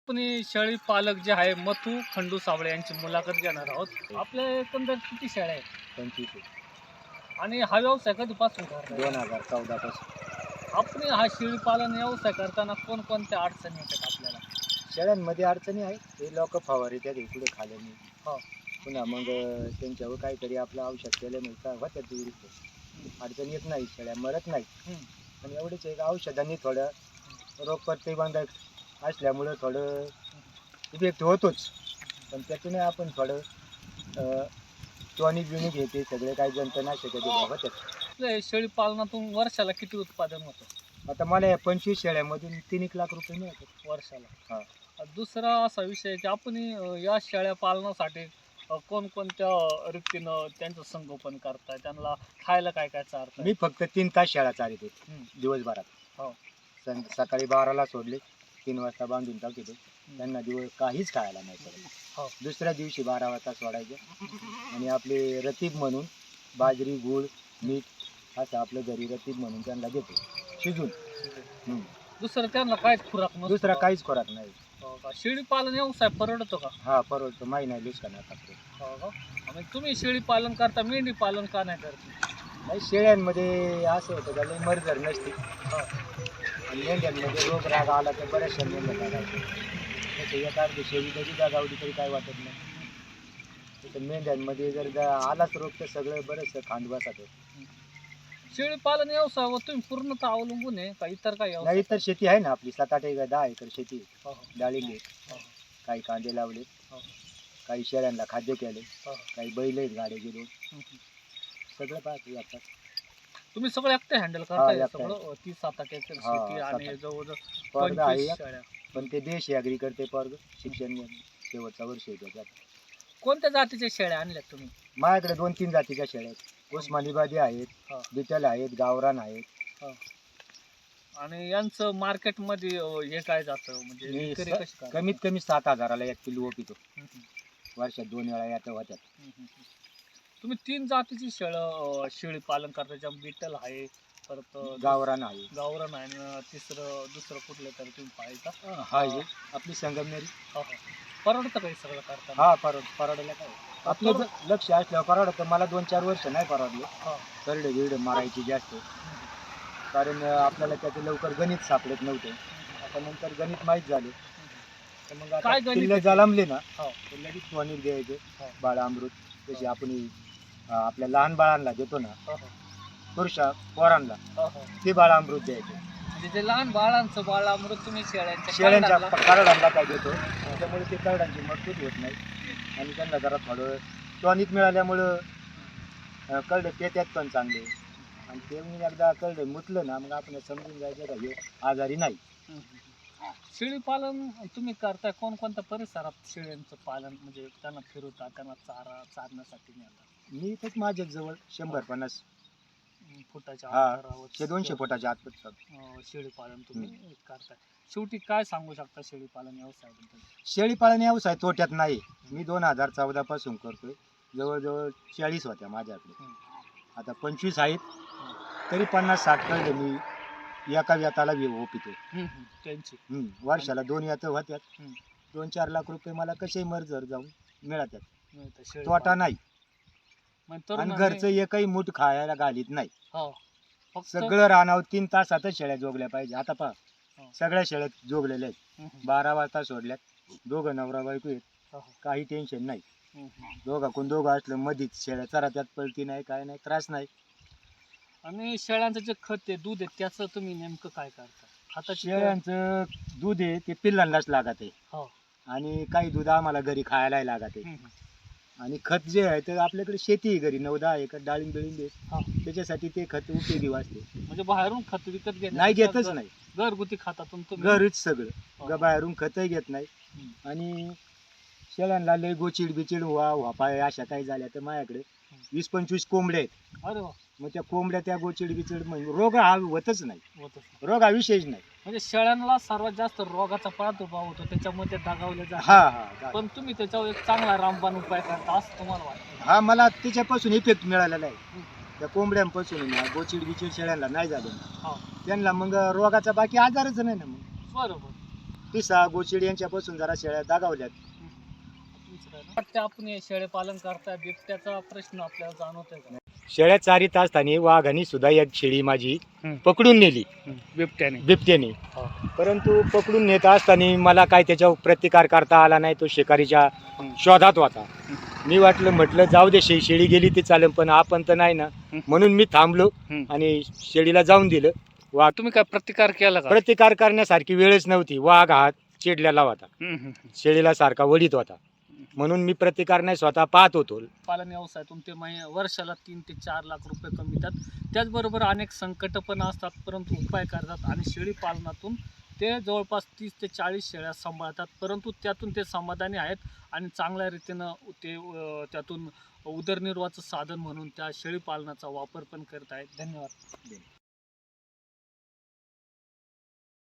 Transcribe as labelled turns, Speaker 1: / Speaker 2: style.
Speaker 1: आपण शेळी पालक जे आहे मथू खंडू साबळे यांची मुलाखत घेणार आहोत. आपल्या एकंदर किती शेळ्या आहेत
Speaker 2: 25 आहे.
Speaker 1: आणि हा व्यवसाय कधीपासून करताय?
Speaker 2: 2014 पासून.
Speaker 1: आपण हा शेळी पालन व्यवसाय करताना कोणकोणत्या अडचणी येतात आपल्याला?
Speaker 2: शेळ्यांमध्ये अडचणी आहे, ते लोक फवारे त्या इकडे खाल्याने.
Speaker 1: हो.
Speaker 2: पुन्हा मग त्यांच्यावर काहीतरी आपलं औषध केल्याने काय होत्या दुरुस्त अडचण येत नाही, शेळ्या मरत नाही. पण एवढेच एक औषधांनी थोडं रोग प्रतिबंधक असल्यामुळं थोडं इफेक्ट होतोच. पण त्याच्याने आपण थोडं टॉनिक बिनिक घेते सगळे काही जंतुनाशक होतात.
Speaker 1: आपल्या शेळी पालनातून वर्षाला किती उत्पादन होतं?
Speaker 2: आता मला या 25 शेळ्यामधून 3 लाख रुपये मिळतात
Speaker 1: वर्षाला.
Speaker 2: हा.
Speaker 1: दुसरा असा विषय की आपण या शेळ्या पालनासाठी कोणकोणत्या रीतीनं त्यांचं संगोपन करताय, त्यांना खायला काय काय चारताय?
Speaker 2: मी फक्त 3 तास शेळ्या चारित होते दिवसभरात.
Speaker 1: हो.
Speaker 2: सकाळी 12ला सोडले, 3 वाजता बांधून टाकतो. त्यांना दिवस काहीच खायला नाही पडत.
Speaker 1: हो.
Speaker 2: दुसऱ्या दिवशी 12 वाजता सोडायचं आणि आपले रतीब म्हणून बाजरी गुळ मीठ असं आपलं घरी रतीब म्हणून त्यांना देतो शिजून.
Speaker 1: दुसरं त्यांना काहीच खुराक नसतो?
Speaker 2: दुसरा काहीच खोराक नाही.
Speaker 1: हो का? शेळी पालन व्यवसाय परवडतो का?
Speaker 2: हा परवडतो, माही नाही लुसकाना टाकतो.
Speaker 1: हो का? आणि तुम्ही शेळी पालन करता, मेंढी पालन का नाही करता?
Speaker 2: नाही, शेळ्यांमध्ये असं होतं का लई मरजर नसते आणि मेंढ्यांमध्ये रोग राग आला तर बऱ्याचशा मेंढ्या लागायच्या. तसं एक अर्धी शेळी कधी जागावली तरी काय वाटत नाही. तसं मेंढ्यांमध्ये जर आलाच रोग तर सगळं बरंचसं खांडवासात होतं.
Speaker 1: शेळी पालन व्यवसायावर तुम्ही पूर्णतः अवलंबून आहे का इतर काही
Speaker 2: नाही,
Speaker 1: व्यवसाय?
Speaker 2: इतर शेती आहे ना आपली 7-8 एकर 10 एकर शेती आहे.
Speaker 1: हो, हो,
Speaker 2: डाळिंब आहे,
Speaker 1: हो,
Speaker 2: काही कांदे लावले,
Speaker 1: हो,
Speaker 2: काही शेळ्यांना खाद्य केले,
Speaker 1: हो.
Speaker 2: काही बैल आहेत गाड्याचे 2.
Speaker 1: हम्म.
Speaker 2: सगळं पाहतो आता.
Speaker 1: तुम्ही सगळं एकटे हँडल करताय
Speaker 2: एकटं.
Speaker 1: सगळं? 30-7 एकर
Speaker 2: हा,
Speaker 1: शेती आणि
Speaker 2: 7-8.
Speaker 1: जवळजवळ
Speaker 2: पोरगं आहे
Speaker 1: 25
Speaker 2: एक,
Speaker 1: शेळ्या.
Speaker 2: पण ते देशी ॲग्री करते पोरगं. शिक्षण शेवटचा वर्ष आहे त्याच्यात.
Speaker 1: कोणत्या जातीच्या शेळ्या आणल्यात तुम्ही?
Speaker 2: माझ्याकडे 2-3 जातीच्या शेळ्या आहेत. उस्मानीबादी आहेत,
Speaker 1: हो.
Speaker 2: बिटल आहेत, गावरान आहेत.
Speaker 1: हो. आणि यांचं मार्केटमध्ये हे काय जातं, म्हणजे
Speaker 2: मी
Speaker 1: विक्री कशी करता?
Speaker 2: कमीत कमी 7,000ला 1 किलो ओपितो.
Speaker 1: हम्म,
Speaker 2: वर्षात 2 वेळा यात होत्यात.
Speaker 1: हम्म. तुम्ही 3 जातीची शेळी पालन करता, ज्या बिटल आहे, परत
Speaker 2: गावरान आहे.
Speaker 1: गावरान आहे, आणि दुसरं कुठलं तरी तुम्ही पाहिजे?
Speaker 2: हा आहे आपली संगमनेरी.
Speaker 1: हो, हो. परवडतं काही सगळं करताना?
Speaker 2: हा परवडलं काय आपलं लक्ष असल्यावर परवडतं. मला 2-4 वर्ष नाही परवडले.
Speaker 1: हो.
Speaker 2: करडे गिरडे मारायची जास्त, कारण आपल्याला त्याचे लवकर गणित सापडत नव्हते. आता नंतर गणित माहीत झाले तर मग आता
Speaker 1: काय गणित
Speaker 2: पिल्लं
Speaker 1: आहे?
Speaker 2: जलमले ना
Speaker 1: हो.
Speaker 2: तर लगेच टॉनिक द्यायचे.
Speaker 1: हो.
Speaker 2: बाळामृत जसे आपण आपल्या लहान बाळांना देतो ना,
Speaker 1: हो, हो.
Speaker 2: पुरुषा पोरांना,
Speaker 1: हो, हो.
Speaker 2: ते बाळामृत द्यायचे.
Speaker 1: म्हणजे जे लहान बाळांचं बाळामृत तुम्ही शेळ्यांच्या
Speaker 2: शेळ्यांच्या
Speaker 1: काढायला-
Speaker 2: करडांना काय देतो, त्यामुळे ते करडांची मजबूत होत नाही आणि त्यांना जरा थोडं टॉनिक मिळाल्यामुळं करडे पेत्यात पण चांगले. आणि ते मी एकदा करडे मुतलं ना मग आपण समजून जायचं का हे आजारी नाही.
Speaker 1: शेळी पालन तुम्ही करताय, कोणकोणत्या परिसरात शेळ्यांचं पालन, म्हणजे त्यांना फिरवता, त्यांना चारण्यासाठी नेता?
Speaker 2: मी इथंच माझ्या जवळ 150
Speaker 1: फुटाच्या
Speaker 2: हा,
Speaker 1: अंतरावर
Speaker 2: 200 फुटाच्या आत
Speaker 1: शेळी पालन तुम्ही करताय. शेवटी काय सांगू शकता शेळी पालन व्यवसायाबद्दल?
Speaker 2: शेळी पालन व्यवसाय तोट्यात नाही. मी 2014 पासून करतोय. जवळजवळ 40 होत्या माझ्याकडे, आता 25 आहेत. तरी 50-60 करडे मी एका व्यताला ओपितो.
Speaker 1: त्यांची
Speaker 2: वर्षाला 2 व्यतं होत्यात.
Speaker 1: हम्म.
Speaker 2: 2-4 लाख रुपये मला कसे मर्जर जाऊन मिळतात.
Speaker 1: मिळतं शेळी
Speaker 2: तोटा
Speaker 1: पालन.
Speaker 2: नाही.
Speaker 1: मग
Speaker 2: आणि
Speaker 1: तरुणांनी-
Speaker 2: घरचं एकही मूठ खायला घालीत नाही.
Speaker 1: हो. फक्त
Speaker 2: सगळं रानावर 3 तासातच शेळ्या जोगल्या पाहिजे. आता पहा
Speaker 1: हो.
Speaker 2: सगळ्या शेळ्या जोगलेल्या आहेत. 12 वाजता सोडल्यात. दोघं नवरा बायको आहेत.
Speaker 1: हो.
Speaker 2: काही टेन्शन नाही.
Speaker 1: हम्म.
Speaker 2: दोघाकडून दोघं असलं मधीच शेळ्या चरा त्यात पळती नाही, काय नाही, त्रास नाही.
Speaker 1: आणि शेळ्यांचं जे खत आहे, दूध आहे, त्याचं तुम्ही नेमकं काय करता? आता
Speaker 2: शेळ्यांचं दूध आहे ते पिल्लांनाच लागत आहे.
Speaker 1: हो.
Speaker 2: आणि काही दूध आम्हाला घरी खायलाही लागत आहे. आणि खत जे आहे ते आपल्याकडे शेती आहे घरी 9-10 एकर डाळिंब बिळिंब आहे.
Speaker 1: हो.
Speaker 2: त्याच्यासाठी ते खत उपयोगी वाचते.
Speaker 1: म्हणजे बाहेरून खत विकत घेत
Speaker 2: नाही घेतच नाही,
Speaker 1: घरगुती खतातून तुम्ही
Speaker 2: घरीच सगळं.
Speaker 1: हो.
Speaker 2: बाहेरून खतही घेत नाही. आणि शेळ्यांना लय गोचिड बिचिड वापाय अशा काही झाल्या तर माझ्याकडे 20-25 कोंबड्या आहेत.
Speaker 1: अरे वा.
Speaker 2: मग त्या कोंबड्या त्या गोचिड बिचिड म्हणजे रोग हा होतच नाही.
Speaker 1: होतच.
Speaker 2: रोग हा विशेष नाही.
Speaker 1: म्हणजे शेळ्यांना सर्वात जास्त रोगाचा प्रादुर्भाव होतो, त्याच्यामध्ये दगावले
Speaker 2: हा
Speaker 1: जातात.
Speaker 2: हा
Speaker 1: पण तुम्ही त्याच्यावर एक चांगला रामबाण उपाय करता असं तुम्हाला वाटतं?
Speaker 2: हा, मला त्याच्यापासून इफेक्ट मिळालेला आहे. त्या कोंबड्यांपासून गोचिड बिचिड शेळ्यांना नाही झालं.
Speaker 1: हो.
Speaker 2: त्यांना मग रोगाचा बाकी आजारच नाही ना मग.
Speaker 1: बरोबर.
Speaker 2: पिसा गोचिड यांच्यापासून जरा शेळ्या दागावल्यात.
Speaker 1: वाटतं आपण हे शेळे पालन करताय, बिबट्याचा प्रश्न आपल्याला जाणवतोय का?
Speaker 2: शेळ्या चारीत असताना वाघाने सुद्धा एक शेळी माझी
Speaker 1: हं.
Speaker 2: पकडून नेली
Speaker 1: बिबट्याने
Speaker 2: बिबट्याने.
Speaker 1: हो.
Speaker 2: परंतु पकडून नेत असताना मला काय त्याच्यावर प्रतिकार करता आला नाही. तो शिकारीच्या
Speaker 1: हं.
Speaker 2: शोधात होता. मी म्हटलं जाऊ दे, शेळी गेली ती चालेल, पण आपण तर नाही ना.
Speaker 1: हं.
Speaker 2: म्हणून मी थांबलो
Speaker 1: हं.
Speaker 2: आणि शेळीला जाऊन दिलं. वाघ
Speaker 1: तुम्ही काय प्रतिकार केला का?
Speaker 2: प्रतिकार करण्यासारखी वेळच नव्हती. वाघ हा चिडलेला होता,
Speaker 1: हं, हं.
Speaker 2: शेळीला सारखा वडीत होता. म्हणून मी प्रतिकार नाही, स्वतः पाहत होतो.
Speaker 1: पालन व्यवसायातून ते वर्षाला 3 ते 4 लाख रुपये कमवितात. त्याचबरोबर अनेक संकट पण असतात, परंतु उपाय करतात आणि शेळी पालनातून ते जवळपास 30 ते 40 शेळ्या सांभाळतात. परंतु त्यातून ते समाधानी आहेत आणि चांगल्या रीतीनं ते त्यातून उदरनिर्वाहाचं साधन म्हणून त्या शेळी पालनाचा वापर पण करत आहेत. धन्यवाद.